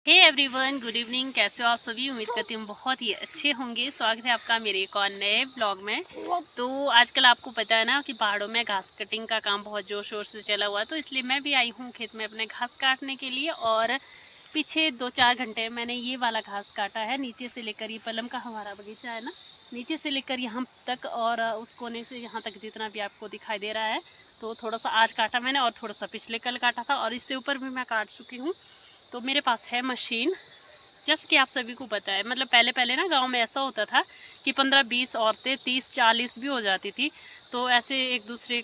Hey everyone, good evening. कैसे हो आप सभी? उम्मीद करती हूँ बहुत ही अच्छे होंगे। स्वागत है आपका मेरे एक और नए ब्लॉग में। तो आजकल आपको पता है ना कि पहाड़ों में घास कटिंग का काम बहुत जोर शोर से चला हुआ है, तो इसलिए मैं भी आई हूँ खेत में अपने घास काटने के लिए। और पीछे 2-4 घंटे मैंने ये वाला घास काटा है, नीचे से लेकर, ये पलम का हमारा बगीचा है ना, नीचे से लेकर यहाँ तक और उस कोने से यहाँ तक जितना भी आपको दिखाई दे रहा है। तो थोड़ा सा आज काटा मैंने और थोड़ा सा पिछले कल काटा था, और इससे ऊपर भी मैं काट चुकी हूँ। तो मेरे पास है मशीन। जैसे कि आप सभी को पता है, मतलब पहले ना गांव में ऐसा होता था कि 15-20 औरतें 30-40 भी हो जाती थी, तो ऐसे एक दूसरे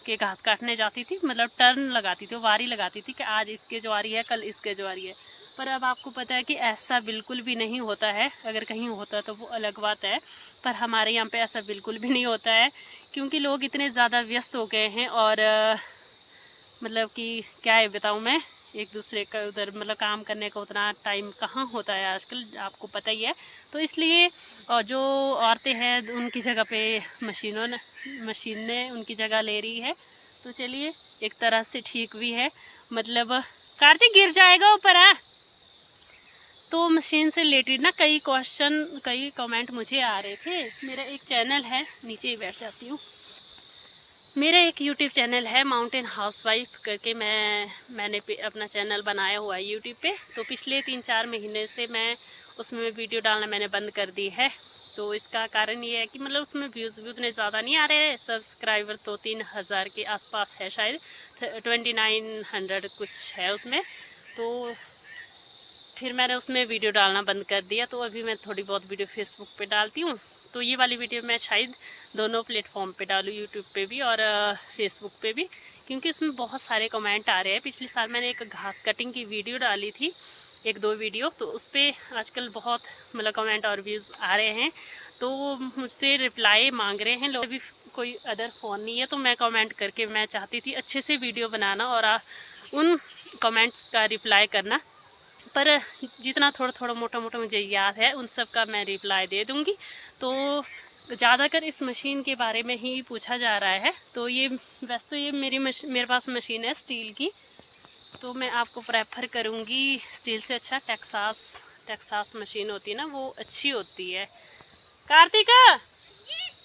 के घास काटने जाती थी, मतलब टर्न लगाती थी, वारी लगाती थी कि आज इसके ज्वारी है, कल इसके ज्वारी है। पर अब आपको पता है कि ऐसा बिल्कुल भी नहीं होता है। अगर कहीं होता तो वो अलग बात है, पर हमारे यहाँ पे ऐसा बिल्कुल भी नहीं होता है, क्योंकि लोग इतने ज़्यादा व्यस्त हो गए हैं। और मतलब कि क्या है बताऊँ मैं, एक दूसरे का उधर मतलब काम करने का उतना टाइम कहाँ होता है आजकल, आपको पता ही है। तो इसलिए और जो औरतें हैं उनकी जगह पे मशीन ने उनकी जगह ले रही है। तो चलिए, एक तरह से ठीक भी है। मतलब कार्तिक गिर जाएगा ऊपर है। तो मशीन से रिलेटेड ना कई कमेंट मुझे आ रहे थे। मेरा एक चैनल है, नीचे ही बैठ जाती हूँ। मेरा एक यूट्यूब चैनल है माउंटेन हाउसवाइफ करके, मैंने अपना चैनल बनाया हुआ है यूट्यूब पे। तो पिछले 3-4 महीने से मैं उसमें वीडियो डालना मैंने बंद कर दी है। तो इसका कारण ये है कि मतलब उसमें व्यूज़ भी उतने ज़्यादा नहीं आ रहे हैं। सब्सक्राइबर तो 3000 के आसपास है, शायद 2900 कुछ है उसमें। तो फिर मैंने उसमें वीडियो डालना बंद कर दिया। तो अभी मैं थोड़ी बहुत वीडियो फेसबुक पे डालती हूँ। तो ये वाली वीडियो मैं शायद दोनों प्लेटफॉर्म पे डालूँ, यूट्यूब पे भी और फेसबुक पे भी, क्योंकि इसमें बहुत सारे कमेंट आ रहे हैं। पिछले साल मैंने एक घास कटिंग की वीडियो डाली थी, 1-2 वीडियो, तो उस पर आजकल बहुत मतलब कमेंट और व्यूज़ आ रहे हैं। तो मुझसे रिप्लाई मांग रहे हैं लोग। अभी कोई अदर फ़ोन नहीं है, तो मैं कमेंट करके मैं चाहती थी अच्छे से वीडियो बनाना और उन कमेंट्स का रिप्लाई करना। पर जितना थोड़ा मोटा मुझे याद है उन सब का मैं रिप्लाई दे दूँगी। तो ज़्यादातर इस मशीन के बारे में ही पूछा जा रहा है। तो ये वैसे तो ये मेरे पास मशीन है स्टील की, तो मैं आपको प्रेफर करूँगी स्टील से अच्छा टेक्सास मशीन होती है ना, वो अच्छी होती है। कार्तिका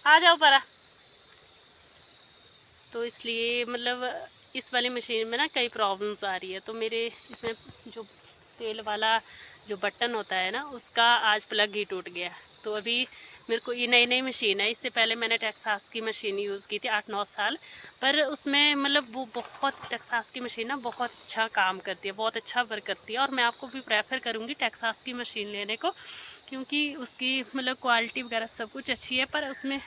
आ जाओ परा। तो इसलिए मतलब इस वाली मशीन में ना कई प्रॉब्लम्स आ रही है। तो मेरे इसमें जो तेल वाला जो बटन होता है ना, उसका आज प्लग ही टूट गया। तो अभी मेरे को ये नई मशीन है। इससे पहले मैंने टेक्सास की मशीन यूज़ की थी 8-9 साल, पर उसमें मतलब वो टेक्सास की मशीन ना बहुत अच्छा काम करती है, बहुत अच्छा वर्क करती है। और मैं आपको भी प्रेफर करूँगी टेक्सास की मशीन लेने को, क्योंकि उसकी मतलब क्वालिटी वगैरह सब कुछ अच्छी है। पर उसमें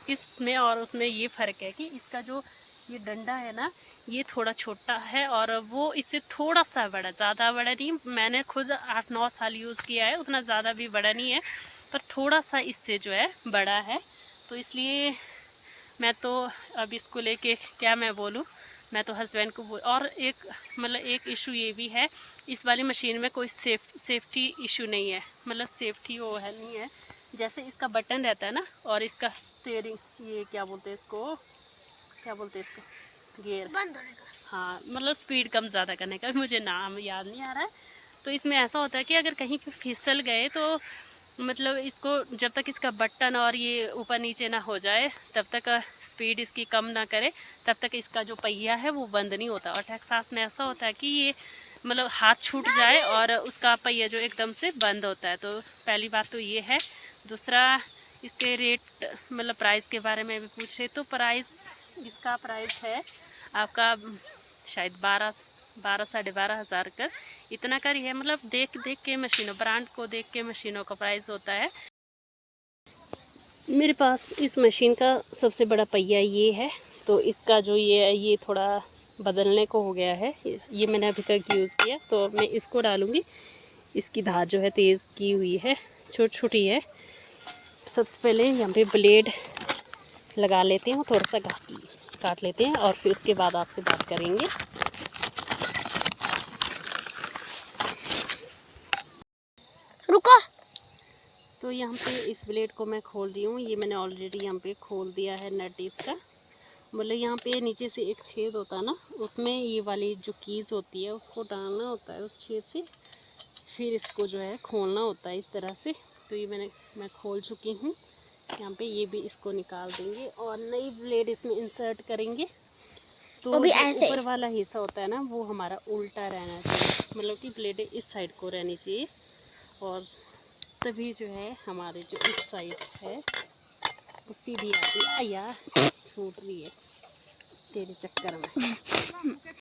इसमें और उसमें ये फ़र्क है कि इसका जो ये डंडा है ना, ये थोड़ा छोटा है और वो इससे थोड़ा सा बड़ा, ज़्यादा बड़ा नहीं। मैंने खुद 8-9 साल यूज़ किया है, उतना ज़्यादा भी बड़ा नहीं है, पर थोड़ा सा इससे जो है बड़ा है। तो इसलिए मैं तो अब इसको लेके क्या मैं बोलूँ, मैं तो हस्बैंड को और एक मतलब एक इशू ये भी है, इस वाली मशीन में कोई सेफ्टी इशू नहीं है। मतलब सेफ्टी वो है नहीं है। जैसे इसका बटन रहता है ना, और इसका स्टीयरिंग, ये क्या बोलते हैं इसको, गियर बंद होने का, हाँ, मतलब स्पीड कम ज़्यादा करने का, मुझे नाम याद नहीं आ रहा है। तो इसमें ऐसा होता है कि अगर कहीं पे फिसल गए तो मतलब इसको जब तक इसका बटन और ये ऊपर नीचे ना हो जाए, तब तक स्पीड इसकी कम ना करे, तब तक इसका जो पहिया है वो बंद नहीं होता। और टेक्सास में ऐसा होता है कि ये मतलब हाथ छूट जाए और उसका पहिया जो एकदम से बंद होता है। तो पहली बात तो ये है। दूसरा, इसके रेट मतलब प्राइस के बारे में भी पूछ रहे, तो इसका प्राइस है आपका शायद 12-12,500 का, इतना का ही है। मतलब देख के मशीनों, ब्रांड को देख के मशीनों का प्राइस होता है। मेरे पास इस मशीन का सबसे बड़ा पहिया ये है। तो इसका जो ये थोड़ा बदलने को हो गया है। ये मैंने अभी तक यूज़ किया, तो मैं इसको डालूँगी। इसकी धार जो है तेज़ की हुई है, छोटी है। सबसे पहले यहाँ पे ब्लेड लगा लेते हैं, थोड़ा सा घास काट लेते हैं और फिर उसके बाद आपसे बात करेंगे। रुको। तो यहाँ पे इस ब्लेड को मैं खोल दी हूँ। ये मैंने ऑलरेडी यहाँ पे खोल दिया है नट इसका। मतलब यहाँ पे नीचे से एक छेद होता है ना, उसमें ये वाली जो कीज़ होती है उसको डालना होता है, उस छेद से फिर इसको जो है खोलना होता है इस तरह से। तो ये मैं खोल चुकी हूँ। यहाँ पे ये भी इसको निकाल देंगे और नई ब्लेड इसमें इंसर्ट करेंगे। तो ऊपर वाला हिस्सा होता है ना, वो हमारा उल्टा रहना चाहिए, मतलब कि ब्लेड इस साइड को रहनी चाहिए। और तभी जो है हमारे जो इस साइड है वो सीधी आती है। यार छूट रही है तेरे चक्कर में।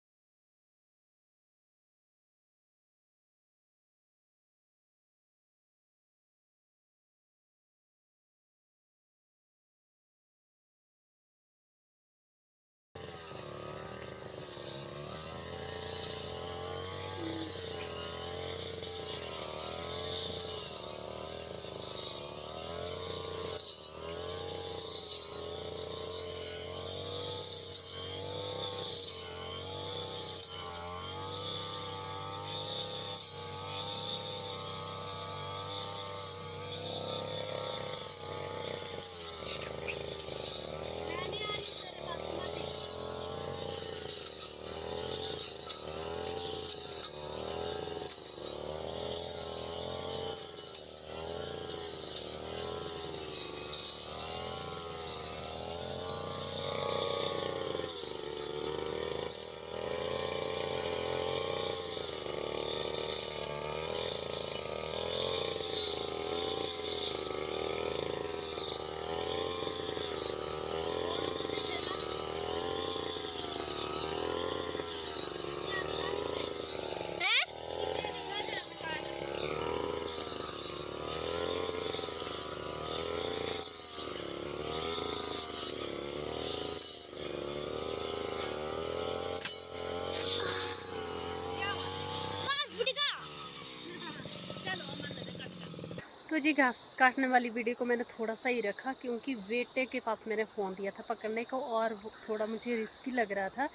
तो जी घास काटने वाली वीडियो को मैंने थोड़ा सा ही रखा, क्योंकि बेटे के पास मैंने फ़ोन दिया था पकड़ने को, और थोड़ा मुझे रिस्की लग रहा था,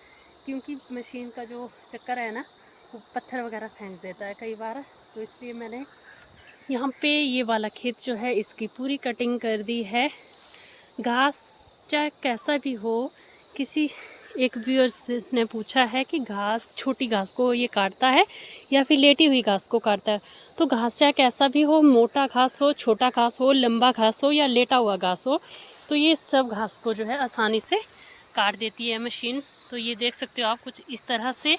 क्योंकि मशीन का जो चक्कर है ना, वो पत्थर वगैरह फेंक देता है कई बार। तो इसलिए मैंने यहाँ पे ये वाला खेत जो है इसकी पूरी कटिंग कर दी है। घास चाहे कैसा भी हो, किसी एक व्यूअर्स ने पूछा है कि घास, छोटी घास को ये काटता है या फिर लेटी हुई घास को काटता है। तो घास चाहे कैसा भी हो, मोटा घास हो, छोटा घास हो, लंबा घास हो या लेटा हुआ घास हो, तो ये सब घास को जो है आसानी से काट देती है मशीन। तो ये देख सकते हो आप कुछ इस तरह से।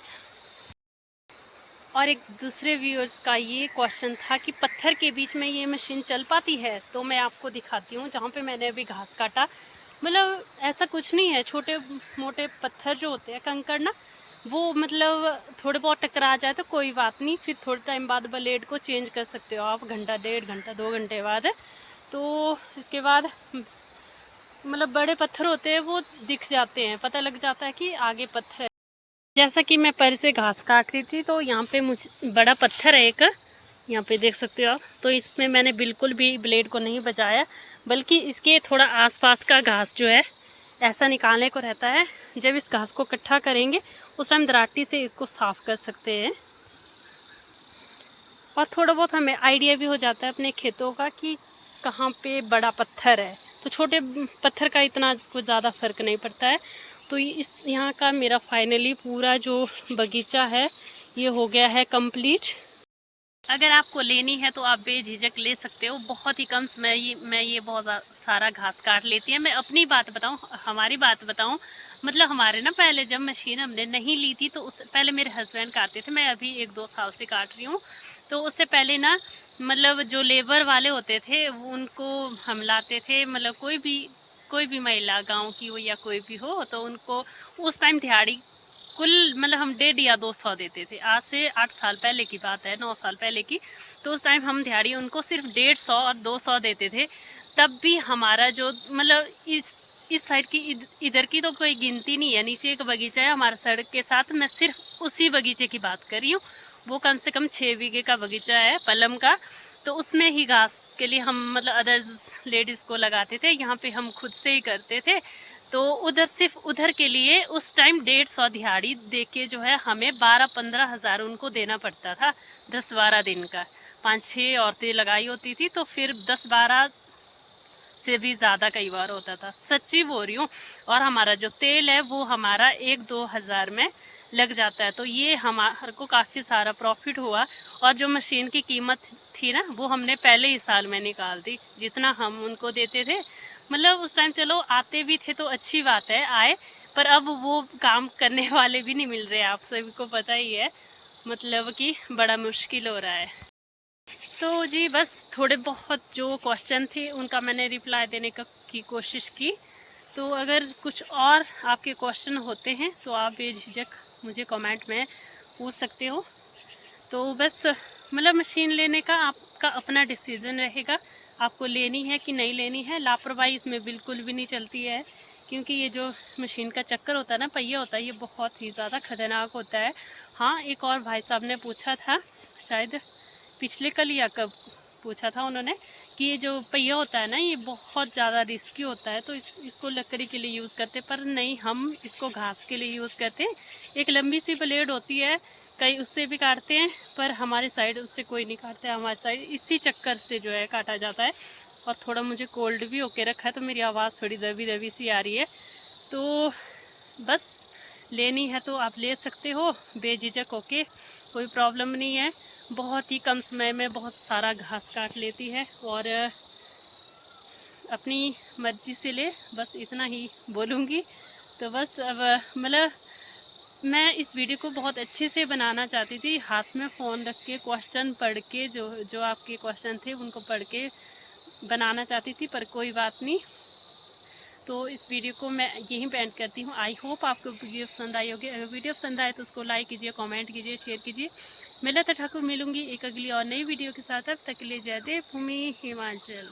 और एक दूसरे व्यूअर्स का ये क्वेश्चन था कि पत्थर के बीच में ये मशीन चल पाती है। तो मैं आपको दिखाती हूँ जहाँ पे मैंने अभी घास काटा, मतलब ऐसा कुछ नहीं है। छोटे मोटे पत्थर जो होते हैं, कंकड़ ना, वो मतलब थोड़े बहुत टकरा जाए तो कोई बात नहीं, फिर थोड़े टाइम बाद ब्लेड को चेंज कर सकते हो आप, घंटा, 1.5 घंटा, 2 घंटे बाद। तो इसके बाद मतलब बड़े पत्थर होते हैं वो दिख जाते हैं, पता लग जाता है कि आगे पत्थर है। जैसा कि मैं पैर से घास काट रही थी, तो यहाँ पे मुझे बड़ा पत्थर है एक, यहाँ पे देख सकते हो आप। तो इसमें मैंने बिल्कुल भी ब्लेड को नहीं बचाया, बल्कि इसके थोड़ा आसपास का घास जो है ऐसा निकालने को रहता है। जब इस घास को इकट्ठा करेंगे उस टाइम दराटी से इसको साफ कर सकते हैं, और थोड़ा बहुत हमें आइडिया भी हो जाता है अपने खेतों का कि कहाँ पे बड़ा पत्थर है। तो छोटे पत्थर का इतना कुछ ज़्यादा फर्क नहीं पड़ता है। तो इस यहाँ का मेरा फाइनली पूरा जो बगीचा है ये हो गया है कंप्लीट। अगर आपको लेनी है तो आप बेझिझक ले सकते हो, बहुत ही कम समय में ये बहुत सारा घास काट लेती है। मैं अपनी बात बताऊं, हमारी बात बताऊं, मतलब हमारे ना पहले जब मशीन हमने नहीं ली थी तो उस पहले मेरे हस्बैंड काटते थे, मैं अभी 1-2 साल से काट रही हूँ। तो उससे पहले ना मतलब जो लेबर वाले होते थे उनको हम लाते थे, मतलब कोई भी महिला गाँव की हो या कोई भी हो, तो उनको उस टाइम दिहाड़ी कुल मतलब हम 150 या 200 देते थे। आज से 8 साल पहले की बात है, 9 साल पहले की। तो उस टाइम हम दिहाड़ी उनको सिर्फ 150 और 200 देते थे। तब भी हमारा जो मतलब इस साइड की इधर की तो कोई गिनती नहीं है, नीचे एक बगीचा है हमारा सड़क के साथ, मैं सिर्फ उसी बगीचे की बात कर रही हूँ। वो कम से कम 6 बीघे का बगीचा है पलम का। तो उसमें ही घास के लिए हम मतलब अदर्स लेडीज़ को लगाते थे, यहाँ पे हम खुद से ही करते थे। तो उधर सिर्फ उधर के लिए उस टाइम 150 दिहाड़ी दे के जो है हमें 12-15 हज़ार उनको देना पड़ता था 10-12 दिन का। 5-6 औरतें लगाई होती थी, तो फिर 10-12 से भी ज़्यादा कई बार होता था, सच्ची बोल रही हूँ। और हमारा जो तेल है वो हमारा 1-2 हज़ार में लग जाता है। तो ये हमारे को काफ़ी सारा प्रॉफिट हुआ। और जो मशीन की कीमत थी ना वो हमने पहले ही साल में निकाल दी, जितना हम उनको देते थे। मतलब उस टाइम चलो आते भी थे तो अच्छी बात है आए, पर अब वो काम करने वाले भी नहीं मिल रहे, आप सभी को पता ही है, मतलब कि बड़ा मुश्किल हो रहा है। तो जी बस थोड़े बहुत जो क्वेश्चन थे उनका मैंने रिप्लाई देने की कोशिश की। तो अगर कुछ और आपके क्वेश्चन होते हैं तो आप बेझिझक मुझे कमेंट में पूछ सकते हो। तो बस मतलब मशीन लेने का आपका अपना डिसीज़न रहेगा, आपको लेनी है कि नहीं लेनी है। लापरवाही इसमें बिल्कुल भी नहीं चलती है, क्योंकि ये जो मशीन का चक्कर होता है ना, पहिया होता है, ये बहुत ही ज़्यादा खतरनाक होता है। हाँ, एक और भाई साहब ने पूछा था, शायद पिछले कल या कब पूछा था उन्होंने, कि ये जो पहिया होता है ना ये बहुत ज़्यादा रिस्की होता है, तो इसको लकड़ी के लिए यूज़ करते, पर नहीं, हम इसको घास के लिए यूज़ करते हैं। एक लंबी सी ब्लेड होती है, कई उससे भी काटते हैं, पर हमारे साइड उससे कोई नहीं काटता है, हमारे साइड इसी चक्कर से जो है काटा जाता है। और थोड़ा मुझे कोल्ड भी होके रखा है तो मेरी आवाज़ थोड़ी दबी दबी सी आ रही है। तो बस लेनी है तो आप ले सकते हो बेझिझक होके, कोई प्रॉब्लम नहीं है। बहुत ही कम समय में बहुत सारा घास काट लेती है और अपनी मर्जी से ले, बस इतना ही बोलूँगी। तो बस अब मतलब मैं इस वीडियो को बहुत अच्छे से बनाना चाहती थी, हाथ में फ़ोन रख के क्वेश्चन पढ़ के, जो आपके क्वेश्चन थे उनको पढ़ के बनाना चाहती थी, पर कोई बात नहीं। तो इस वीडियो को मैं यहीं पे एंड करती हूँ। आई होप आपको वीडियो पसंद आई होगी। अगर वीडियो पसंद आए तो उसको लाइक कीजिए, कमेंट कीजिए, शेयर कीजिए। मैं लता ठाकुर मिलूंगी एक अगली और नई वीडियो के साथ। अब तक के लिए जय देव भूमि हिमाचल।